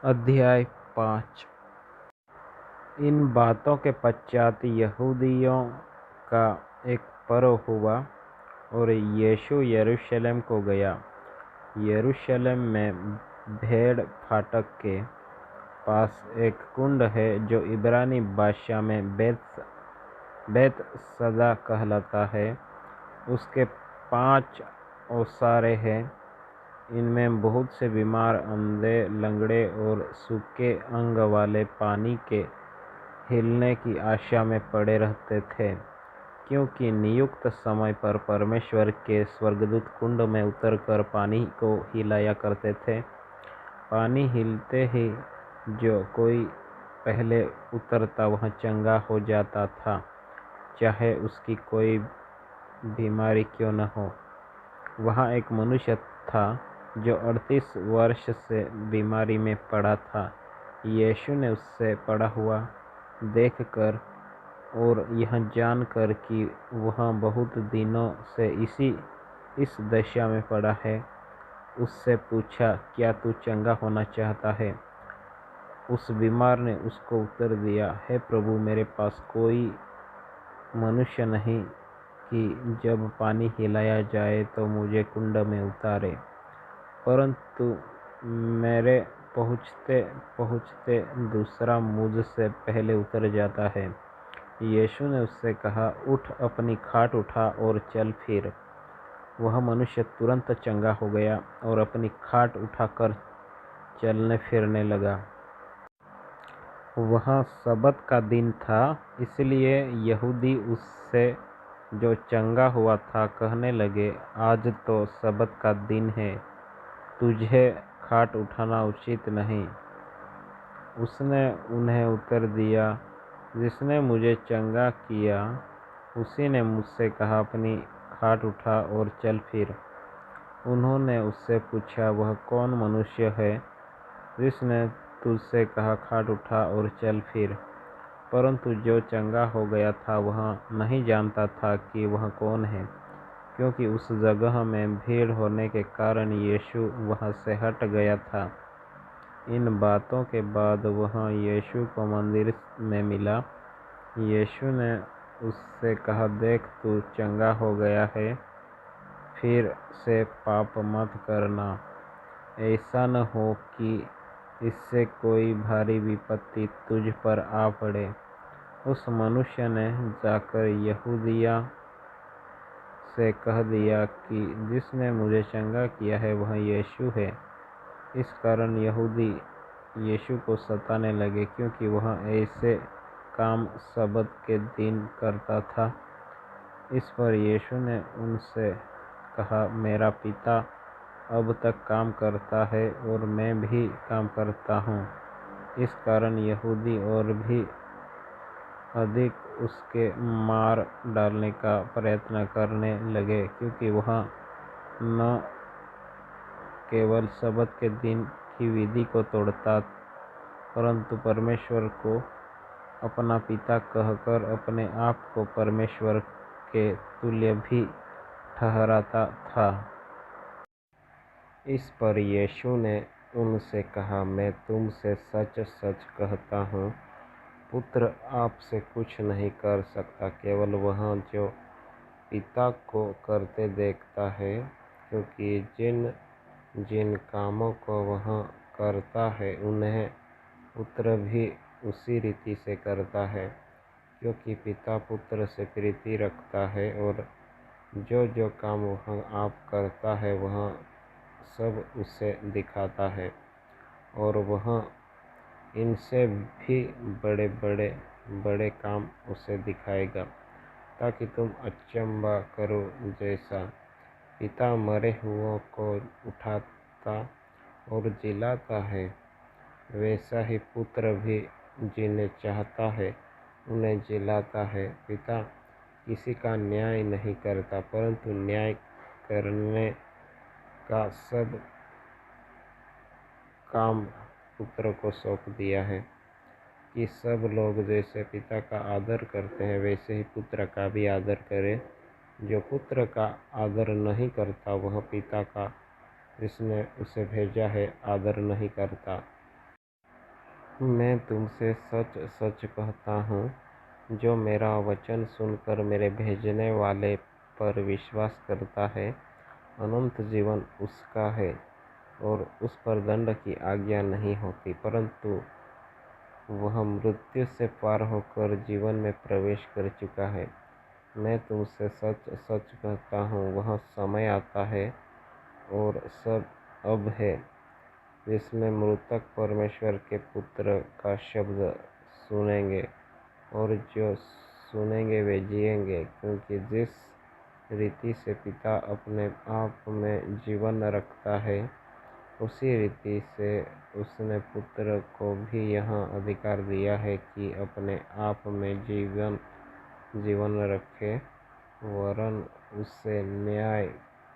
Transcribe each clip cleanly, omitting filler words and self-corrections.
अध्याय 5। इन बातों के पश्चात यहूदियों का एक पर्व हुआ और यीशु यरूशलेम को गया। यरूशलेम में भेड़ फाटक के पास एक कुंड है जो इब्रानी भाषा में बेतसदा कहलाता है। उसके 5 ओसारे हैं। इनमें बहुत से बीमार, अंधे, लंगड़े और सूखे अंग वाले पानी के हिलने की आशा में पड़े रहते थे, क्योंकि नियुक्त समय पर परमेश्वर के स्वर्गदूत कुंड में उतरकर पानी को हिलाया करते थे। पानी हिलते ही जो कोई पहले उतरता वह चंगा हो जाता था, चाहे उसकी कोई बीमारी क्यों न हो। वहाँ एक मनुष्य था जो 38 वर्ष से बीमारी में पड़ा था। यीशु ने उससे पड़ा हुआ देखकर और यह जानकर कि वह बहुत दिनों से इस दशा में पड़ा है, उससे पूछा, क्या तू चंगा होना चाहता है? उस बीमार ने उसको उत्तर दिया, हे प्रभु, मेरे पास कोई मनुष्य नहीं कि जब पानी हिलाया जाए तो मुझे कुंड में उतारे, परंतु मेरे पहुँचते पहुँचते दूसरा मुझसे पहले उतर जाता है। यीशु ने उससे कहा, उठ, अपनी खाट उठा और चल फिर। वह मनुष्य तुरंत चंगा हो गया और अपनी खाट उठाकर चलने फिरने लगा। वह सबत का दिन था, इसलिए यहूदी उससे जो चंगा हुआ था कहने लगे, आज तो सबत का दिन है, तुझे खाट उठाना उचित नहीं। उसने उन्हें उत्तर दिया, जिसने मुझे चंगा किया उसी ने मुझसे कहा, अपनी खाट उठा और चल फिर। उन्होंने उससे पूछा, वह कौन मनुष्य है जिसने तुझसे कहा, खाट उठा और चल फिर? परंतु जो चंगा हो गया था वह नहीं जानता था कि वह कौन है, क्योंकि उस जगह में भीड़ होने के कारण यीशु वहाँ से हट गया था। इन बातों के बाद वह यीशु को मंदिर में मिला। यीशु ने उससे कहा, देख, तू चंगा हो गया है, फिर से पाप मत करना, ऐसा न हो कि इससे कोई भारी विपत्ति तुझ पर आ पड़े। उस मनुष्य ने जाकर यहूदिया से कह दिया कि जिसने मुझे चंगा किया है वह यीशु है। इस कारण यहूदी यीशु को सताने लगे, क्योंकि वह ऐसे काम सबत के दिन करता था। इस पर यीशु ने उनसे कहा, मेरा पिता अब तक काम करता है और मैं भी काम करता हूँ। इस कारण यहूदी और भी अधिक उसके मार डालने का प्रयत्न करने लगे, क्योंकि वह न केवल सबत के दिन की विधि को तोड़ता, परंतु परमेश्वर को अपना पिता कहकर अपने आप को परमेश्वर के तुल्य भी ठहराता था। इस पर यीशु ने उनसे कहा, मैं तुमसे सच सच कहता हूँ, पुत्र आपसे कुछ नहीं कर सकता, केवल वह जो पिता को करते देखता है, क्योंकि जिन जिन कामों को वह करता है उन्हें पुत्र भी उसी रीति से करता है, क्योंकि पिता पुत्र से प्रीति रखता है, और जो जो काम वह आप करता है वह सब उसे दिखाता है, और वह इनसे भी बड़े काम उसे दिखाएगा, ताकि तुम अचंभा करो। जैसा पिता मरे हुओं को उठाता और जिलाता है, वैसा ही पुत्र भी जिन्हें चाहता है उन्हें जिलाता है। पिता किसी का न्याय नहीं करता, परंतु न्याय करने का सब काम पुत्र को सौंप दिया है, कि सब लोग जैसे पिता का आदर करते हैं वैसे ही पुत्र का भी आदर करें। जो पुत्र का आदर नहीं करता वह पिता का, जिसने उसे भेजा है, आदर नहीं करता। मैं तुमसे सच सच कहता हूँ, जो मेरा वचन सुनकर मेरे भेजने वाले पर विश्वास करता है, अनंत जीवन उसका है और उस पर दंड की आज्ञा नहीं होती, परंतु वह मृत्यु से पार होकर जीवन में प्रवेश कर चुका है। मैं तुमसे सच सच कहता हूँ, वह समय आता है और सब अब है, जिसमें मृतक परमेश्वर के पुत्र का शब्द सुनेंगे, और जो सुनेंगे वे जिएंगे, क्योंकि जिस रीति से पिता अपने आप में जीवन रखता है, उसी रीति से उसने पुत्र को भी यह अधिकार दिया है कि अपने आप में जीवन रखे, वरन उसे न्याय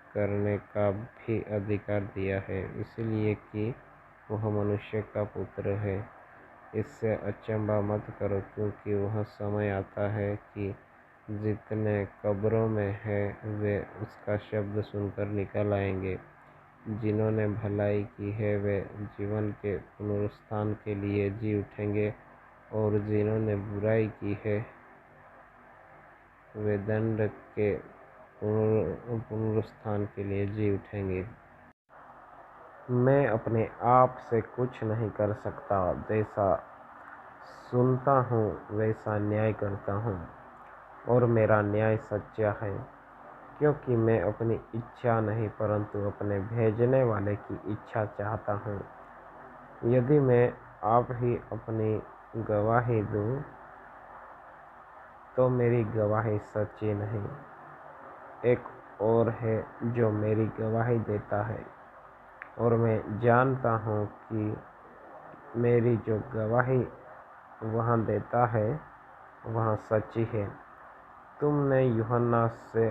करने का भी अधिकार दिया है, इसलिए कि वह मनुष्य का पुत्र है। इससे अचंभा मत करो, क्योंकि वह समय आता है कि जितने कब्रों में हैं वे उसका शब्द सुनकर निकल आएंगे। जिन्होंने भलाई की है वे जीवन के पुनरुत्थान के लिए जी उठेंगे, और जिन्होंने बुराई की है वे दंड के पुनरुत्थान के लिए जी उठेंगे। मैं अपने आप से कुछ नहीं कर सकता, जैसा सुनता हूँ वैसा न्याय करता हूँ, और मेरा न्याय सच्चा है, क्योंकि मैं अपनी इच्छा नहीं परंतु अपने भेजने वाले की इच्छा चाहता हूँ। यदि मैं आप ही अपनी गवाही दूँ, तो मेरी गवाही सच्ची नहीं। एक और है जो मेरी गवाही देता है, और मैं जानता हूँ कि मेरी जो गवाही वह देता है वह सच्ची है। तुमने यूहन्ना से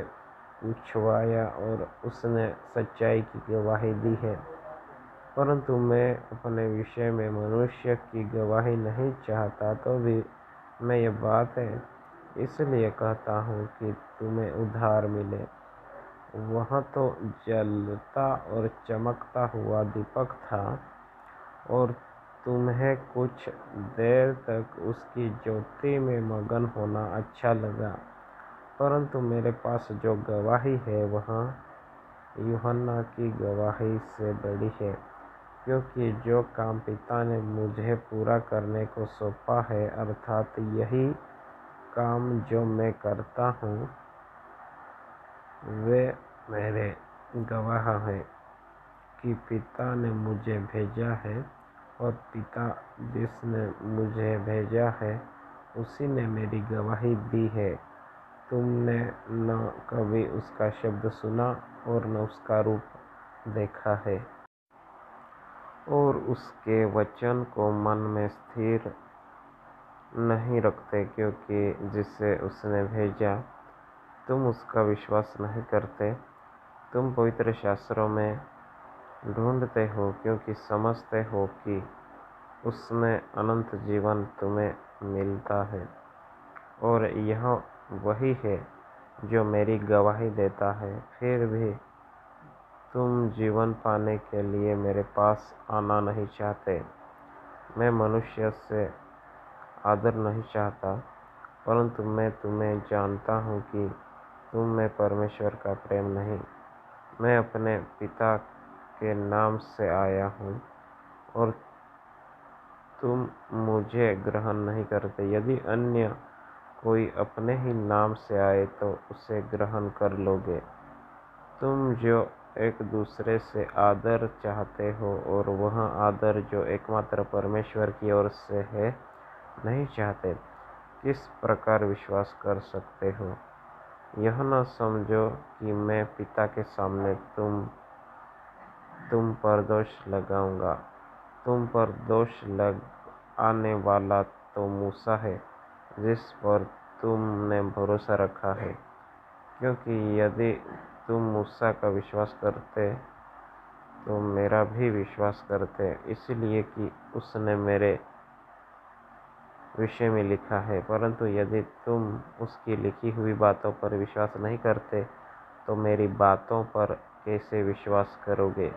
पूछवाया और उसने सच्चाई की गवाही दी है, परंतु मैं अपने विषय में मनुष्य की गवाही नहीं चाहता, तो भी मैं ये बात है इसलिए कहता हूँ कि तुम्हें उद्धार मिले। वह तो जलता और चमकता हुआ दीपक था, और तुम्हें कुछ देर तक उसकी ज्योति में मगन होना अच्छा लगा, परंतु मेरे पास जो गवाही है वह यूहन्ना की गवाही से बड़ी है, क्योंकि जो काम पिता ने मुझे पूरा करने को सौंपा है, अर्थात यही काम जो मैं करता हूँ, वे मेरे गवाह हैं कि पिता ने मुझे भेजा है, और पिता जिसने मुझे भेजा है उसी ने मेरी गवाही दी है। तुमने न कभी उसका शब्द सुना और न उसका रूप देखा है, और उसके वचन को मन में स्थिर नहीं रखते, क्योंकि जिसे उसने भेजा तुम उसका विश्वास नहीं करते। तुम पवित्र शास्त्रों में ढूंढते हो, क्योंकि समझते हो कि उसमें अनंत जीवन तुम्हें मिलता है, और यह वही है जो मेरी गवाही देता है। फिर भी तुम जीवन पाने के लिए मेरे पास आना नहीं चाहते। मैं मनुष्य से आदर नहीं चाहता, परंतु मैं तुम्हें जानता हूँ कि तुम में परमेश्वर का प्रेम नहीं। मैं अपने पिता के नाम से आया हूँ, और तुम मुझे ग्रहण नहीं करते। यदि अन्य कोई अपने ही नाम से आए तो उसे ग्रहण कर लोगे। तुम जो एक दूसरे से आदर चाहते हो, और वह आदर जो एकमात्र परमेश्वर की ओर से है नहीं चाहते, किस प्रकार विश्वास कर सकते हो? यह न समझो कि मैं पिता के सामने तुम पर दोष लगाऊंगा। तुम पर दोष लगाने वाला तो मूसा है, जिस पर तुमने भरोसा रखा है, क्योंकि यदि तुम मूसा का विश्वास करते तो मेरा भी विश्वास करते, इसलिए कि उसने मेरे विषय में लिखा है। परंतु यदि तुम उसकी लिखी हुई बातों पर विश्वास नहीं करते, तो मेरी बातों पर कैसे विश्वास करोगे?